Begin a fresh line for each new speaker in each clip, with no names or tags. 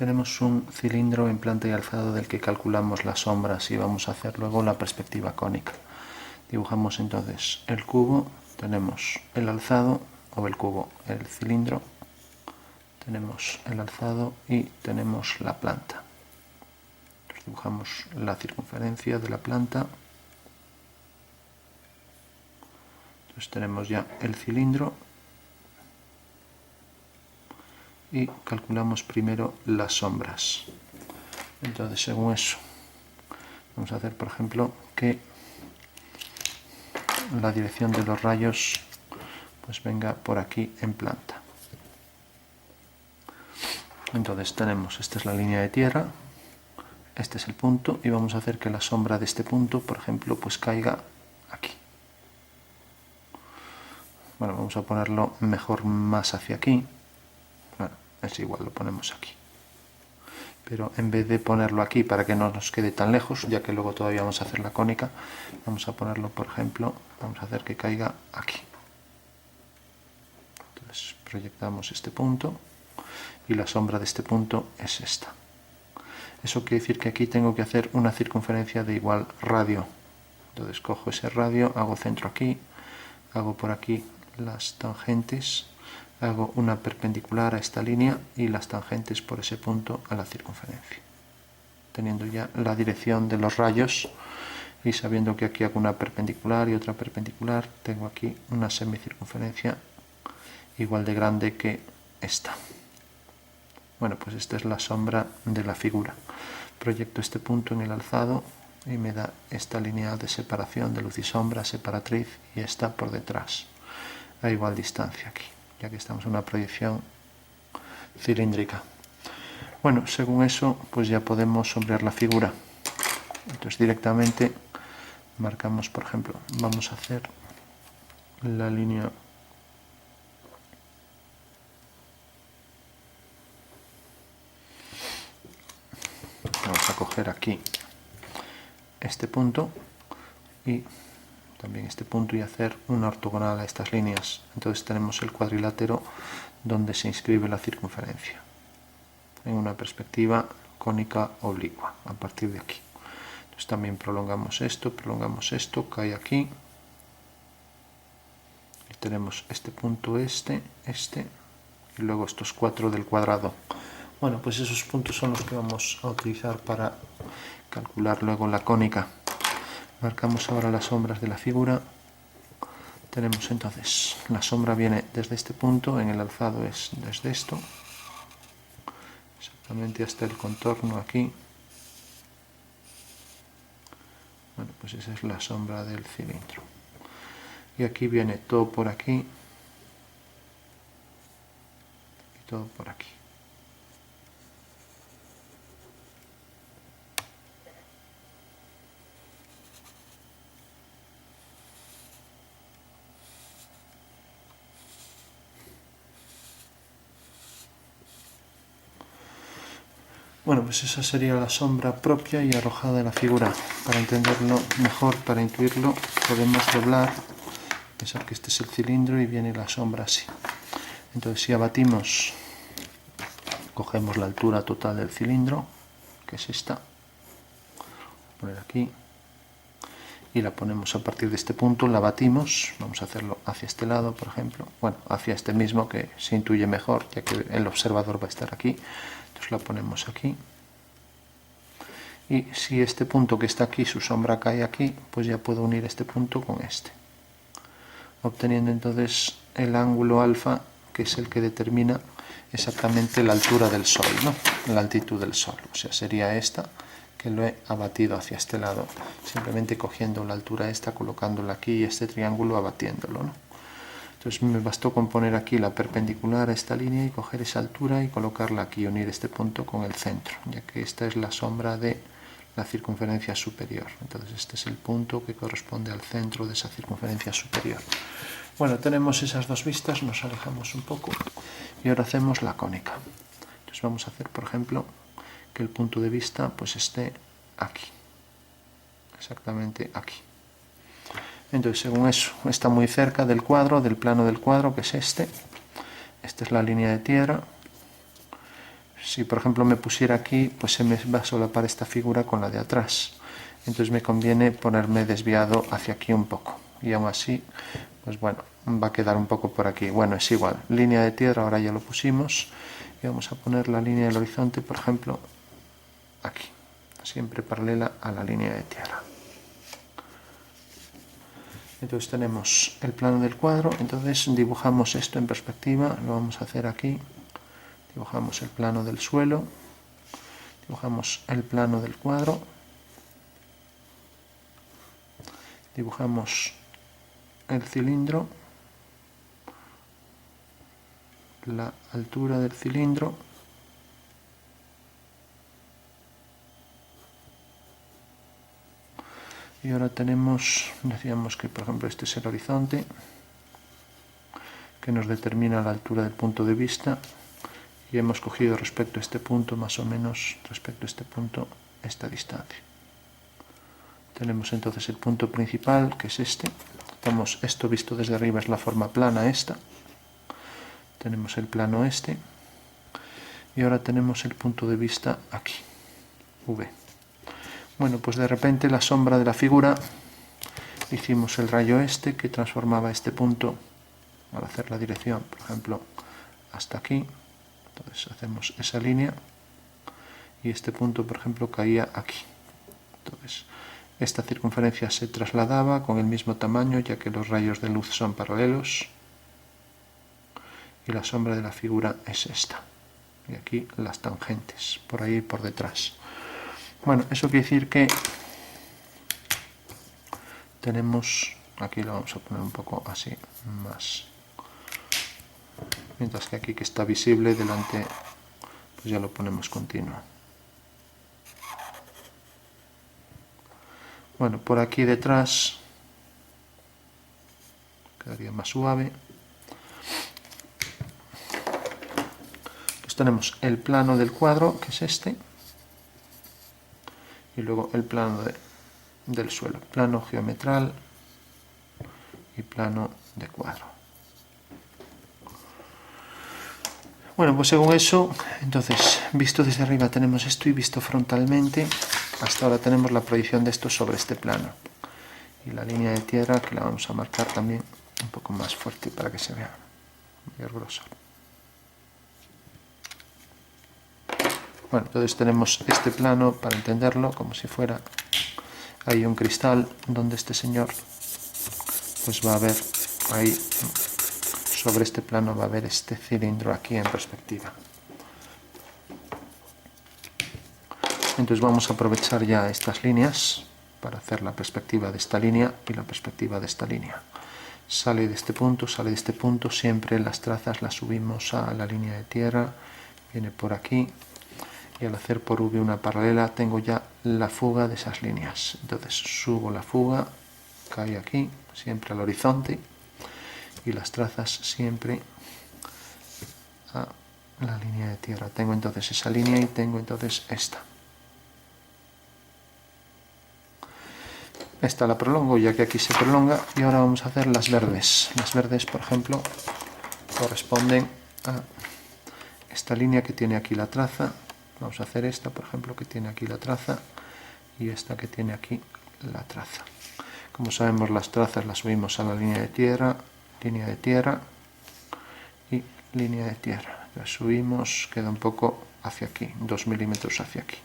Tenemos un cilindro en planta y alzado del que calculamos las sombras y vamos a hacer luego la perspectiva cónica. Dibujamos entonces el cubo, tenemos el alzado o el cubo, el cilindro, tenemos el alzado y tenemos la planta. Entonces dibujamos la circunferencia de la planta. Entonces tenemos ya el cilindro y calculamos primero las sombras. Entonces, según eso, vamos a hacer, por ejemplo, que la dirección de los rayos pues venga por aquí en planta. Entonces tenemos, esta es la línea de tierra, este es el punto y vamos a hacer que la sombra de este punto, por ejemplo, pues caiga aquí. Bueno, vamos a ponerlo mejor más hacia aquí. Bueno, es igual, lo ponemos aquí. Pero en vez de ponerlo aquí para que no nos quede tan lejos, ya que luego todavía vamos a hacer la cónica, vamos a ponerlo, por ejemplo, vamos a hacer que caiga aquí. Entonces proyectamos este punto y la sombra de este punto es esta. Eso quiere decir que aquí tengo que hacer una circunferencia de igual radio. Entonces cojo ese radio, hago centro aquí, hago por aquí las tangentes, hago una perpendicular a esta línea y las tangentes por ese punto a la circunferencia. Teniendo ya la dirección de los rayos y sabiendo que aquí hago una perpendicular y otra perpendicular, tengo aquí una semicircunferencia igual de grande que esta. Bueno, pues esta es la sombra de la figura. Proyecto este punto en el alzado y me da esta línea de separación de luz y sombra separatriz y esta por detrás a igual distancia aquí, ya que estamos en una proyección cilíndrica. Bueno, según eso, pues ya podemos sombrear la figura. Entonces directamente marcamos, por ejemplo, vamos a hacer la línea vamos a coger aquí este punto y también este punto y hacer una ortogonal a estas líneas. Entonces tenemos el cuadrilátero donde se inscribe la circunferencia en una perspectiva cónica oblicua a partir de aquí. Entonces también prolongamos esto, cae aquí y tenemos este punto, este y luego estos 4 del cuadrado. Bueno, pues esos puntos son los que vamos a utilizar para calcular luego la cónica. Marcamos ahora las sombras de la figura. Tenemos entonces, la sombra viene desde este punto, en el alzado es desde esto, exactamente hasta el contorno aquí. Bueno, pues esa es la sombra del cilindro. Y aquí viene todo por aquí y todo por aquí. Bueno, pues esa sería la sombra propia y arrojada de la figura. Para entenderlo mejor, para intuirlo, podemos doblar, pensar que este es el cilindro y viene la sombra así. Entonces si abatimos, cogemos la altura total del cilindro, que es esta, voy a poner aquí, y la ponemos a partir de este punto, la batimos, vamos a hacerlo hacia este lado, por ejemplo, bueno, hacia este mismo que se intuye mejor, ya que el observador va a estar aquí. Entonces la ponemos aquí y si este punto que está aquí, su sombra cae aquí, pues ya puedo unir este punto con este, obteniendo entonces el ángulo alfa, que es el que determina exactamente la altura del Sol, ¿no? La altitud del Sol, o sea, sería esta, que lo he abatido hacia este lado, simplemente cogiendo la altura esta, colocándola aquí y este triángulo abatiéndolo, ¿no? Entonces me bastó con poner aquí la perpendicular a esta línea y coger esa altura y colocarla aquí, unir este punto con el centro, ya que esta es la sombra de la circunferencia superior. Entonces este es el punto que corresponde al centro de esa circunferencia superior. Bueno, tenemos esas dos vistas, nos alejamos un poco y ahora hacemos la cónica. Entonces vamos a hacer, por ejemplo, que el punto de vista pues esté aquí, exactamente aquí. Entonces, según eso, está muy cerca del cuadro, del plano del cuadro, que es este. Esta es la línea de tierra. si por ejemplo me pusiera aquí, pues se me va a solapar esta figura con la de atrás. Entonces me conviene ponerme desviado hacia aquí un poco. Y aún así, pues bueno, va a quedar un poco por aquí. Bueno, es igual. Línea de tierra, ahora ya lo pusimos. Y vamos a poner la línea del horizonte, por ejemplo, aquí. Siempre paralela a la línea de tierra. Entonces tenemos el plano del cuadro. Entonces dibujamos esto en perspectiva. Lo vamos a hacer aquí. Dibujamos el plano del suelo. Dibujamos el plano del cuadro. Dibujamos el cilindro, la altura del cilindro, y ahora decíamos que por ejemplo este es el horizonte, que nos determina la altura del punto de vista, y hemos cogido respecto a este punto, más o menos respecto a este punto, esta distancia. Tenemos entonces el punto principal, que es este. Esto visto desde arriba es la forma plana esta. Tenemos el plano este. Y ahora tenemos el punto de vista aquí, V. Bueno, pues de repente la sombra de la figura, hicimos el rayo este que transformaba este punto, al hacer la dirección, por ejemplo, hasta aquí. Entonces hacemos esa línea y este punto, por ejemplo, caía aquí. Entonces, esta circunferencia se trasladaba con el mismo tamaño, ya que los rayos de luz son paralelos. Y la sombra de la figura es esta. Y aquí las tangentes, por ahí y por detrás. Bueno, eso quiere decir que tenemos, aquí lo vamos a poner un poco así, más. Mientras que aquí que está visible delante, pues ya lo ponemos continuo. Bueno, por aquí detrás quedaría más suave. Pues tenemos el plano del cuadro, que es este, y luego el plano del suelo, plano geometral y plano de cuadro. Bueno, pues según eso, entonces, visto desde arriba tenemos esto y visto frontalmente, hasta ahora tenemos la proyección de esto sobre este plano. Y la línea de tierra que la vamos a marcar también un poco más fuerte para que se vea mayor grosor. Bueno, entonces tenemos este plano para entenderlo como si fuera ahí un cristal donde este señor pues va a ver ahí sobre este plano va a haber este cilindro aquí en perspectiva. Entonces vamos a aprovechar ya estas líneas para hacer la perspectiva de esta línea y la perspectiva de esta línea. Sale de este punto, siempre las trazas las subimos a la línea de tierra, viene por aquí, y al hacer por V una paralela tengo ya la fuga de esas líneas. Entonces subo la fuga, cae aquí, siempre al horizonte, y las trazas siempre a la línea de tierra. Tengo entonces esa línea y tengo entonces esta. Esta la prolongo ya que aquí se prolonga y ahora vamos a hacer las verdes. Las verdes, por ejemplo, corresponden a esta línea que tiene aquí la traza. Vamos a hacer esta, por ejemplo, que tiene aquí la traza y esta que tiene aquí la traza. Como sabemos, las trazas las subimos a la línea de tierra y línea de tierra. La subimos, queda un poco hacia aquí, 2 milímetros hacia aquí.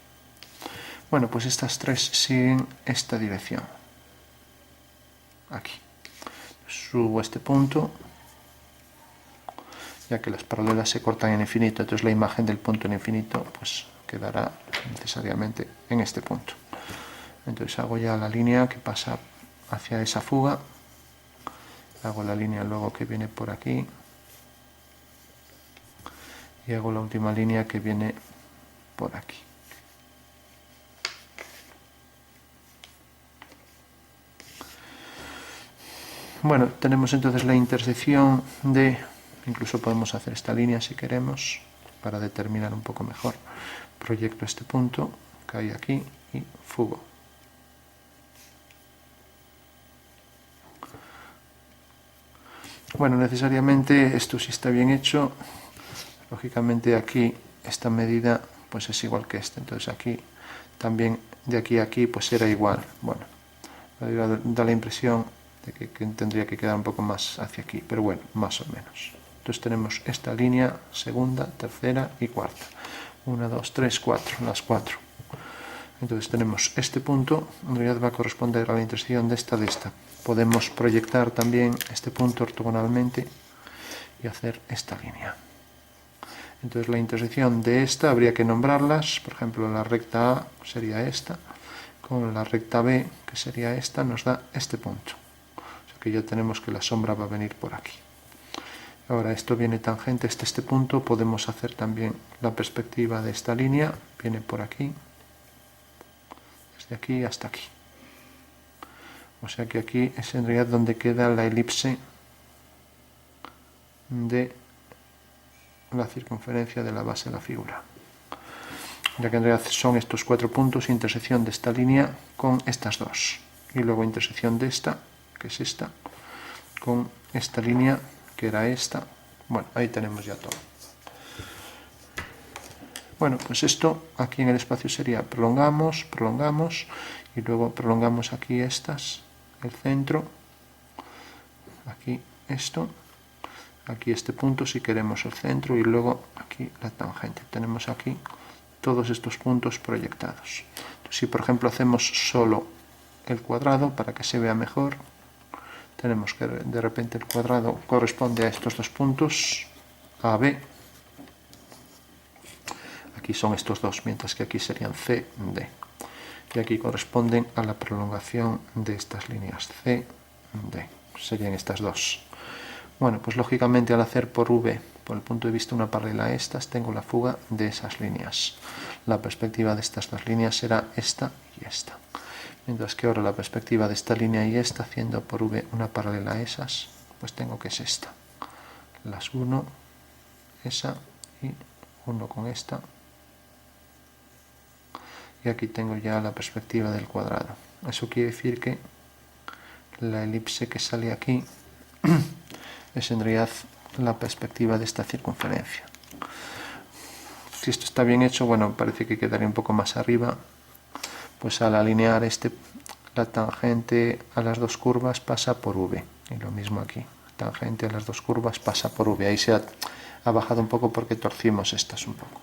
Bueno, pues estas tres siguen esta dirección. Aquí. Subo este punto, ya que las paralelas se cortan en infinito, entonces la imagen del punto en infinito pues quedará necesariamente en este punto. Entonces hago ya la línea que pasa hacia esa fuga, hago la línea luego que viene por aquí y hago la última línea que viene por aquí. Bueno, tenemos entonces la intersección de, incluso podemos hacer esta línea si queremos, para determinar un poco mejor. Proyecto este punto, cae aquí y fugo. Bueno, necesariamente esto sí está bien hecho. Lógicamente aquí esta medida pues es igual que esta, entonces aquí también de aquí a aquí pues era igual. Bueno, da la impresión de que tendría que quedar un poco más hacia aquí, pero bueno, más o menos. Entonces tenemos esta línea, segunda, tercera y cuarta. 1, 2, 3, 4, las 4. Entonces tenemos este punto, en realidad va a corresponder a la intersección de esta. Podemos proyectar también este punto ortogonalmente y hacer esta línea. Entonces la intersección de esta habría que nombrarlas, por ejemplo la recta A sería esta, con la recta B, que sería esta, nos da este punto. O sea que ya tenemos que la sombra va a venir por aquí. Ahora esto viene tangente hasta este punto, podemos hacer también la perspectiva de esta línea, viene por aquí, desde aquí hasta aquí. O sea que aquí es en realidad donde queda la elipse de la circunferencia de la base de la figura. Ya que en realidad son estos 4 puntos, intersección de esta línea con estas dos. Y luego intersección de esta, que es esta, con esta línea, que era esta. Bueno, ahí tenemos ya todo. Bueno, pues esto aquí en el espacio sería prolongamos, prolongamos, y luego prolongamos aquí estas, el centro, aquí esto, aquí este punto si queremos el centro, y luego aquí la tangente. Tenemos aquí todos estos puntos proyectados. Entonces, si por ejemplo hacemos solo el cuadrado para que se vea mejor, tenemos que de repente el cuadrado corresponde a estos dos puntos, A, B. Aquí son estos dos, mientras que aquí serían C, D. Y aquí corresponden a la prolongación de estas líneas C, D. Serían estas dos. Bueno, pues lógicamente al hacer por V, por el punto de vista una paralela a estas, tengo la fuga de esas líneas. La perspectiva de estas dos líneas será esta y esta. Mientras que ahora la perspectiva de esta línea y esta, haciendo por V una paralela a esas, pues tengo que es esta. Las 1, esa y 1 con esta. Y aquí tengo ya la perspectiva del cuadrado. Eso quiere decir que la elipse que sale aquí es en realidad la perspectiva de esta circunferencia. Si esto está bien hecho, bueno, parece que quedaría un poco más arriba, pues al alinear la tangente a las dos curvas pasa por V, y lo mismo aquí, la tangente a las dos curvas pasa por V. Ahí se ha bajado un poco porque torcimos estas un poco.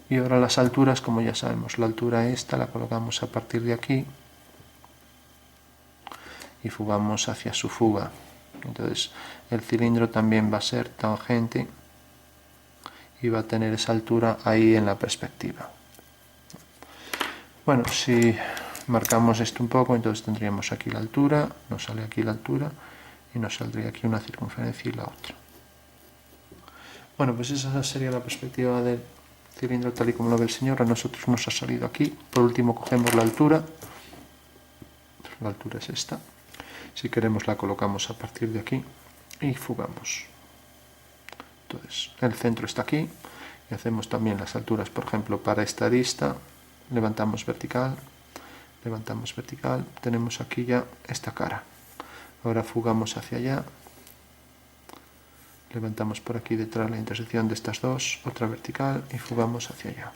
Y ahora las alturas, como ya sabemos, la altura esta la colocamos a partir de aquí y fugamos hacia su fuga. Entonces el cilindro también va a ser tangente y va a tener esa altura ahí en la perspectiva. Bueno, si marcamos esto un poco, entonces tendríamos aquí la altura, nos sale aquí la altura y nos saldría aquí una circunferencia y la otra. Bueno, pues esa sería la perspectiva del cilindro tal y como lo ve el señor. A nosotros nos ha salido aquí. Por último cogemos la altura es esta. Si queremos la colocamos a partir de aquí y fugamos. Entonces el centro está aquí y hacemos también las alturas, por ejemplo para esta arista, levantamos vertical, tenemos aquí ya esta cara. Ahora fugamos hacia allá, levantamos por aquí detrás la intersección de estas dos, otra vertical y fugamos hacia allá.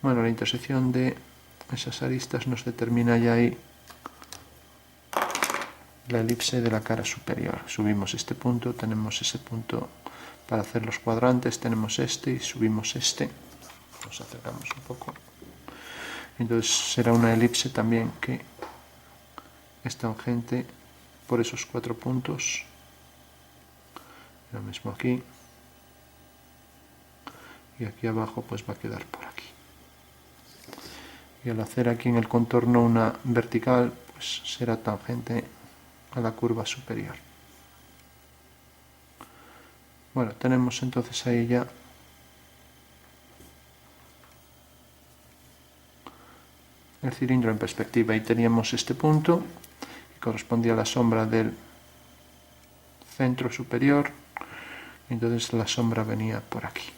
Bueno, la intersección de esas aristas nos determina ya ahí la elipse de la cara superior. Subimos este punto, tenemos ese punto para hacer los cuadrantes, tenemos este y subimos este. Nos acercamos un poco. Entonces será una elipse también que es tangente por esos 4 puntos. Lo mismo aquí. Y aquí abajo pues va a quedar por aquí. Y al hacer aquí en el contorno una vertical, pues será tangente a la curva superior. Bueno, tenemos entonces ahí ya el cilindro en perspectiva. Y teníamos este punto que correspondía a la sombra del centro superior. Entonces la sombra venía por aquí.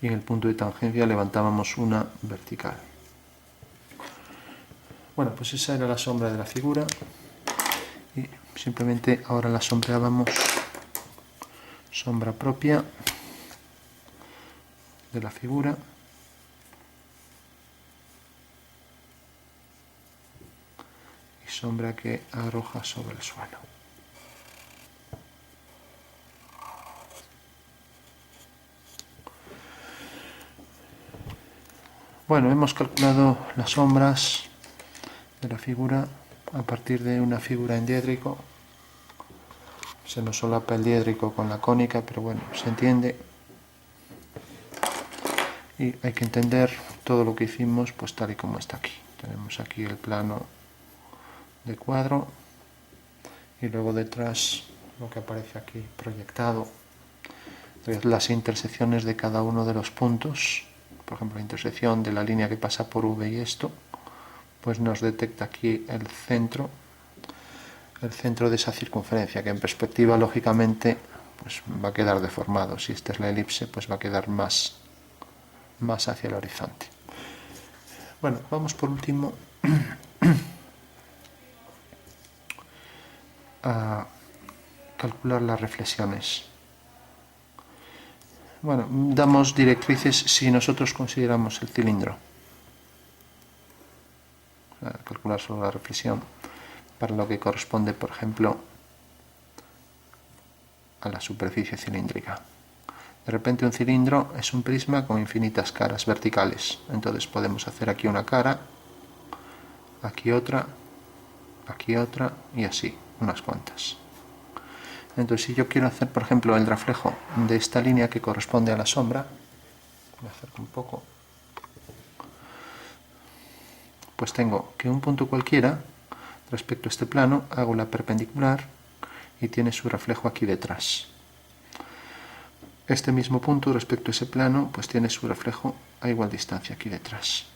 Y en el punto de tangencia levantábamos una vertical. Bueno, pues esa era la sombra de la figura. Y simplemente ahora la sombreábamos, sombra propia de la figura. Y sombra que arroja sobre el suelo. Bueno, hemos calculado las sombras de la figura a partir de una figura en diédrico. Se nos solapa el diédrico con la cónica, pero bueno, se entiende. Y hay que entender todo lo que hicimos pues tal y como está aquí. Tenemos aquí el plano de cuadro y luego detrás lo que aparece aquí proyectado. Entonces, las intersecciones de cada uno de los puntos, por ejemplo la intersección de la línea que pasa por V y esto, pues nos detecta aquí el centro de esa circunferencia, que en perspectiva lógicamente pues va a quedar deformado. Si esta es la elipse, pues va a quedar más hacia el horizonte. Bueno, vamos por último a calcular las reflexiones. Bueno, damos directrices si nosotros consideramos el cilindro. Calcular solo la reflexión para lo que corresponde, por ejemplo, a la superficie cilíndrica. De repente un cilindro es un prisma con infinitas caras verticales. Entonces podemos hacer aquí una cara, aquí otra y así, unas cuantas. Entonces si yo quiero hacer, por ejemplo, el reflejo de esta línea que corresponde a la sombra, me acerco un poco, pues tengo que un punto cualquiera respecto a este plano hago la perpendicular y tiene su reflejo aquí detrás. Este mismo punto respecto a ese plano pues tiene su reflejo a igual distancia aquí detrás.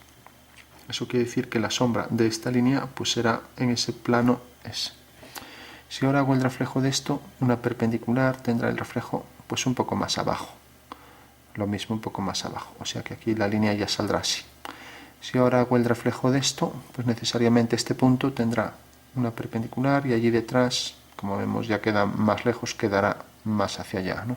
Eso quiere decir que la sombra de esta línea pues será en ese plano ese. Si ahora hago el reflejo de esto, una perpendicular tendrá el reflejo pues un poco más abajo. Lo mismo un poco más abajo, o sea que aquí la línea ya saldrá así. Si ahora hago el reflejo de esto, pues necesariamente este punto tendrá una perpendicular y allí detrás, como vemos ya queda más lejos, quedará más hacia allá, ¿no?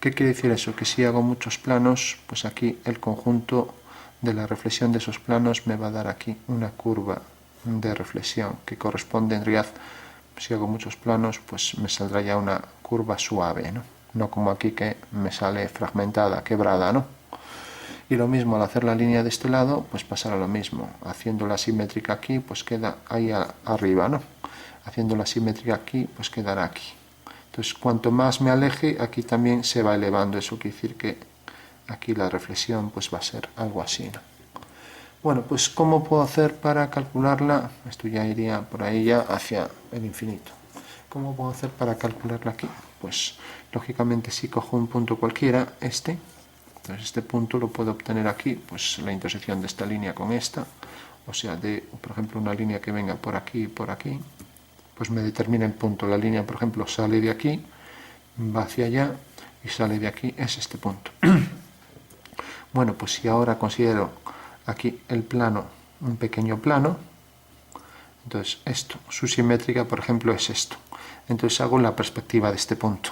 ¿Qué quiere decir eso? Que si hago muchos planos, pues aquí el conjunto de la reflexión de esos planos me va a dar aquí una curva de reflexión que corresponde en realidad, si hago muchos planos, pues me saldrá ya una curva suave, ¿no? No como aquí que me sale fragmentada, quebrada, ¿no? Y lo mismo al hacer la línea de este lado, pues pasará lo mismo. Haciéndola simétrica aquí, pues queda ahí arriba, ¿no? Haciéndola simétrica aquí, pues quedará aquí. Entonces, cuanto más me aleje, aquí también se va elevando. Eso quiere decir que aquí la reflexión pues va a ser algo así, ¿no? Bueno, pues ¿cómo puedo hacer para calcularla? Esto ya iría por ahí ya hacia el infinito. ¿Cómo puedo hacer para calcularla aquí? Pues, lógicamente, si cojo un punto cualquiera, este, entonces este punto lo puedo obtener aquí, pues la intersección de esta línea con esta, o sea, de, por ejemplo, una línea que venga por aquí y por aquí, pues me determina el punto. La línea, por ejemplo, sale de aquí, va hacia allá y sale de aquí, es este punto. Bueno, pues si ahora considero aquí el plano, un pequeño plano, entonces esto, su simétrica, por ejemplo, es esto. Entonces hago la perspectiva de este punto.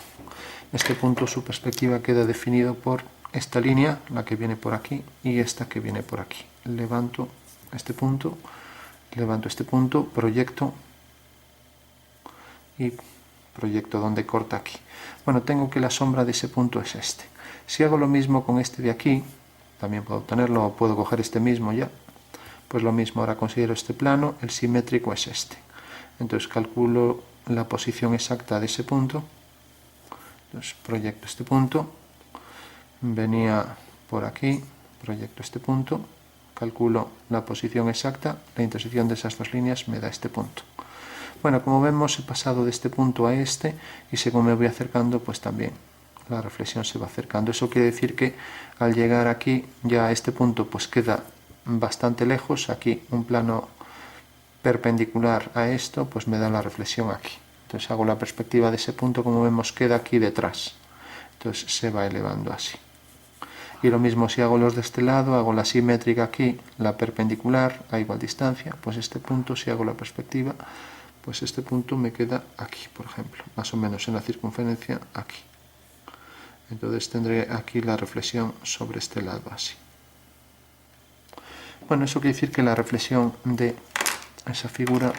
Este punto, su perspectiva queda definido por esta línea, la que viene por aquí, y esta que viene por aquí. Levanto este punto, proyecto y proyecto donde corta aquí. Bueno, tengo que la sombra de ese punto es este. Si hago lo mismo con este de aquí, también puedo obtenerlo, o puedo coger este mismo ya, pues lo mismo, ahora considero este plano, el simétrico es este. Entonces calculo la posición exacta de ese punto, entonces proyecto este punto, venía por aquí, proyecto este punto, calculo la posición exacta, la intersección de esas dos líneas me da este punto. Bueno, como vemos he pasado de este punto a este y según me voy acercando pues también la reflexión se va acercando. Eso quiere decir que al llegar aquí ya a este punto pues queda bastante lejos, aquí un plano perpendicular a esto pues me da la reflexión aquí. Entonces hago la perspectiva de ese punto, como vemos queda aquí detrás, entonces se va elevando así. Y lo mismo si hago los de este lado, hago la simétrica aquí, la perpendicular a igual distancia, pues este punto si hago la perspectiva pues este punto me queda aquí, por ejemplo, más o menos en la circunferencia aquí. Entonces tendré aquí la reflexión sobre este lado así. Bueno, eso quiere decir que la reflexión de esa figura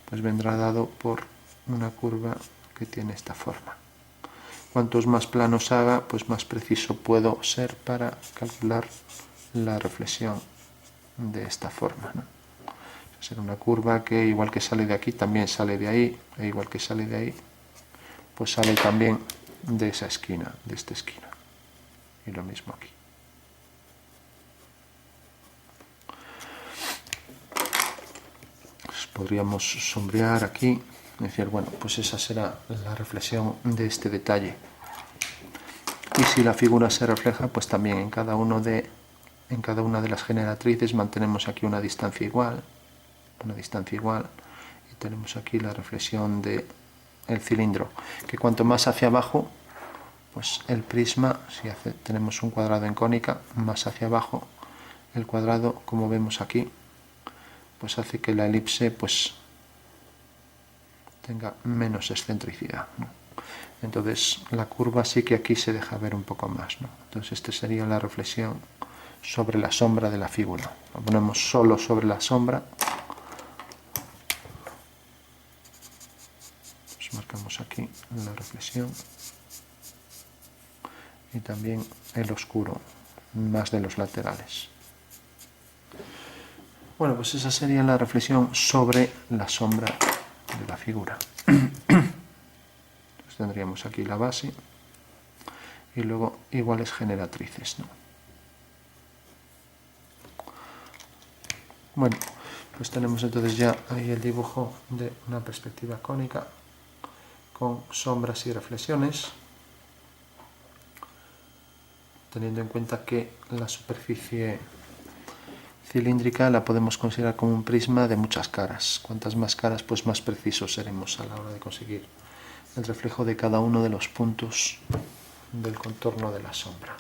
pues vendrá dado por una curva que tiene esta forma. Cuantos más planos haga, pues más preciso puedo ser para calcular la reflexión de esta forma, ¿no? Será una curva que igual que sale de aquí, también sale de ahí, e igual que sale de ahí, pues sale también de esa esquina, de esta esquina. Y lo mismo aquí. Pues podríamos sombrear aquí y decir, bueno, pues esa será la reflexión de este detalle. Y si la figura se refleja, pues también en cada una de las generatrices mantenemos aquí una distancia igual, y tenemos aquí la reflexión del cilindro, que cuanto más hacia abajo, pues el prisma, si tenemos un cuadrado en cónica, más hacia abajo, el cuadrado, como vemos aquí, pues hace que la elipse pues tenga menos excentricidad, ¿no? Entonces la curva sí que aquí se deja ver un poco más, ¿no? Entonces esta sería la reflexión sobre la sombra de la figura. Lo ponemos solo sobre la sombra. Pues marcamos aquí la reflexión. Y también el oscuro, más de los laterales. Bueno, pues esa sería la reflexión sobre la sombra de la figura. Entonces tendríamos aquí la base y luego iguales generatrices, ¿no? Bueno, pues tenemos entonces ya ahí el dibujo de una perspectiva cónica con sombras y reflexiones, teniendo en cuenta que la superficie cilíndrica la podemos considerar como un prisma de muchas caras. Cuantas más caras, pues más precisos seremos a la hora de conseguir el reflejo de cada uno de los puntos del contorno de la sombra.